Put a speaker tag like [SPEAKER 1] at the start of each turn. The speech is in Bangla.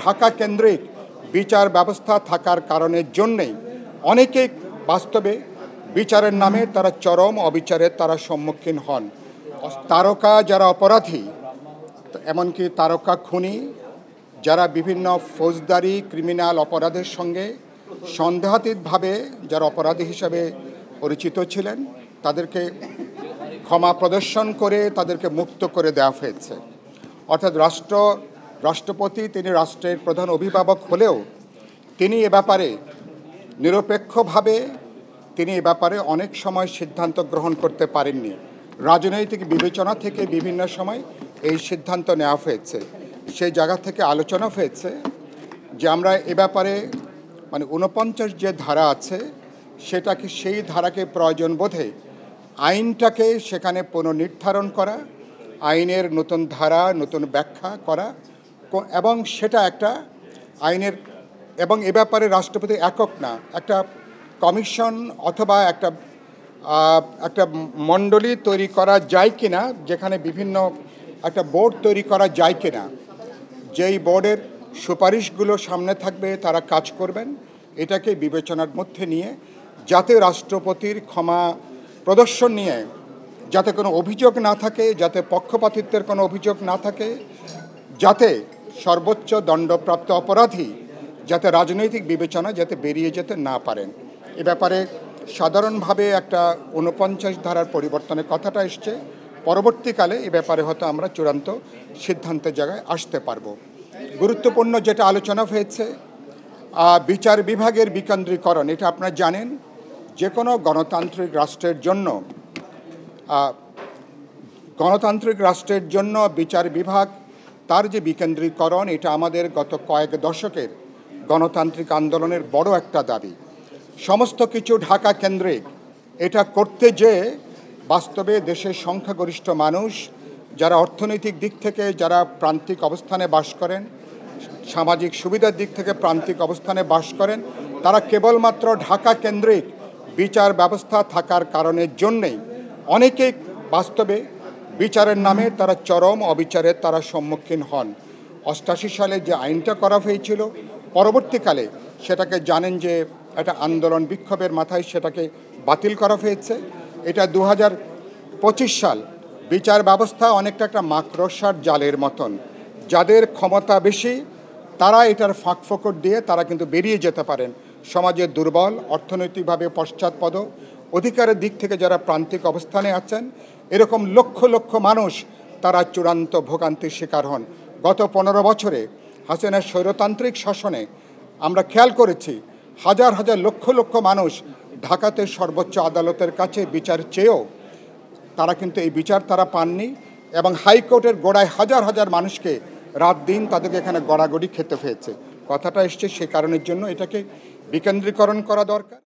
[SPEAKER 1] ঢাকা কেন্দ্রিক বিচার ব্যবস্থা থাকার কারণের জন্যেই অনেকে বাস্তবে বিচারের নামে তারা চরম অবিচারের তারা সম্মুখীন হন। তারকা যারা অপরাধী, এমনকি তারকা খুনি, যারা বিভিন্ন ফৌজদারি ক্রিমিনাল অপরাধের সঙ্গে সন্দেহাতীতভাবে যারা অপরাধী হিসাবে পরিচিত ছিলেন, তাদেরকে ক্ষমা প্রদর্শন করে তাদেরকে মুক্ত করে দেওয়া হয়েছে। অর্থাৎ রাষ্ট্রপতি তিনি রাষ্ট্রের প্রধান অভিভাবক হলেও তিনি এ ব্যাপারে নিরপেক্ষভাবে তিনি এ ব্যাপারে অনেক সময় সিদ্ধান্ত গ্রহণ করতে পারেননি। রাজনৈতিক বিবেচনা থেকে বিভিন্ন সময় এই সিদ্ধান্ত নেওয়া হয়েছে। সেই জায়গা থেকে আলোচনা হয়েছে যে আমরা এ ব্যাপারে ৪৯ যে ধারা আছে সেটাকে সেই ধারাকে প্রয়োজন বোধে আইনটাকে সেখানে পুনর্নির্ধারণ করা, আইনের নতুন ধারা নতুন ব্যাখ্যা করা এবং সেটা একটা আইনের এবং এ ব্যাপারে রাষ্ট্রপতি একক না, একটা কমিশন অথবা একটা মণ্ডলী তৈরি করা যায় কিনা, যেখানে বিভিন্ন একটা বোর্ড তৈরি করা যায় কিনা, যেই বোর্ডের সুপারিশগুলো সামনে থাকবে তারা কাজ করবেন, এটাকে বিবেচনার মধ্যে নিয়ে যাতে রাষ্ট্রপতির ক্ষমা প্রদর্শন নিয়ে যাতে কোনো অভিযোগ না থাকে, যাতে পক্ষপাতিত্বের কোনো অভিযোগ না থাকে, যাতে সর্বোচ্চ দণ্ডপ্রাপ্ত অপরাধী যাতে রাজনৈতিক বিবেচনা যাতে বেরিয়ে যেতে না পারেন। এ ব্যাপারে সাধারণভাবে একটা ৪৯ ধারার পরিবর্তনের কথাটা এসছে। পরবর্তীকালে এ ব্যাপারে হয়তো আমরা চূড়ান্ত সিদ্ধান্তের জায়গায় আসতে পারবো। গুরুত্বপূর্ণ যেটা আলোচনা হয়েছে বিচার বিভাগের বিকেন্দ্রীকরণ। এটা আপনারা জানেন যে কোনো গণতান্ত্রিক রাষ্ট্রের জন্য বিচার বিভাগ তার যে বিকেন্দ্রীকরণ, এটা আমাদের গত কয়েক দশকের গণতান্ত্রিক আন্দোলনের বড় একটা দাবি। সমস্ত কিছু ঢাকা কেন্দ্রিক এটা করতে যে বাস্তবে দেশের সংখ্যাগরিষ্ঠ মানুষ যারা অর্থনৈতিক দিক থেকে যারা প্রান্তিক অবস্থানে বাস করেন, সামাজিক সুবিধার দিক থেকে প্রান্তিক অবস্থানে বাস করেন, তারা কেবলমাত্র ঢাকা কেন্দ্রিক বিচার ব্যবস্থা থাকার কারণের জন্যেই অনেকে বাস্তবে বিচারের নামে তারা চরম অবিচারের তারা সম্মুখীন হন। ৮৮ সালে যে আইনটা করা হয়েছিল, পরবর্তীকালে সেটাকে জানেন যে একটা আন্দোলন বিক্ষোভের মাথায় সেটাকে বাতিল করা হয়েছে। এটা ২০২৫ সাল। বিচার ব্যবস্থা অনেকটা একটা মাকড়সার জালের মতন, যাদের ক্ষমতা বেশি তারা এটার ফাঁকফোকর দিয়ে তারা কিন্তু বেরিয়ে যেতে পারেন। সমাজের দুর্বল, অর্থনৈতিকভাবে পশ্চাৎপদ, অধিকারের দিক থেকে যারা প্রান্তিক অবস্থানে আছেন, এরকম লক্ষ লক্ষ মানুষ তারা চূড়ান্ত ভোগান্তির শিকার হন। গত ১৫ বছরে হাসিনার স্বৈরতান্ত্রিক শাসনে আমরা খেয়াল করেছি হাজার হাজার লক্ষ লক্ষ মানুষ ঢাকাতে সর্বোচ্চ আদালতের কাছে বিচার চেয়েও তারা কিন্তু এই বিচার তারা পাননি, এবং হাইকোর্টের গোড়ায় হাজার হাজার মানুষকে রাত দিন তাদেরকে এখানে গড়াগড়ি খেতে হয়েছে। কথাটা এসছে সে কারণের জন্য এটাকে বিকেন্দ্রীকরণ করা দরকার।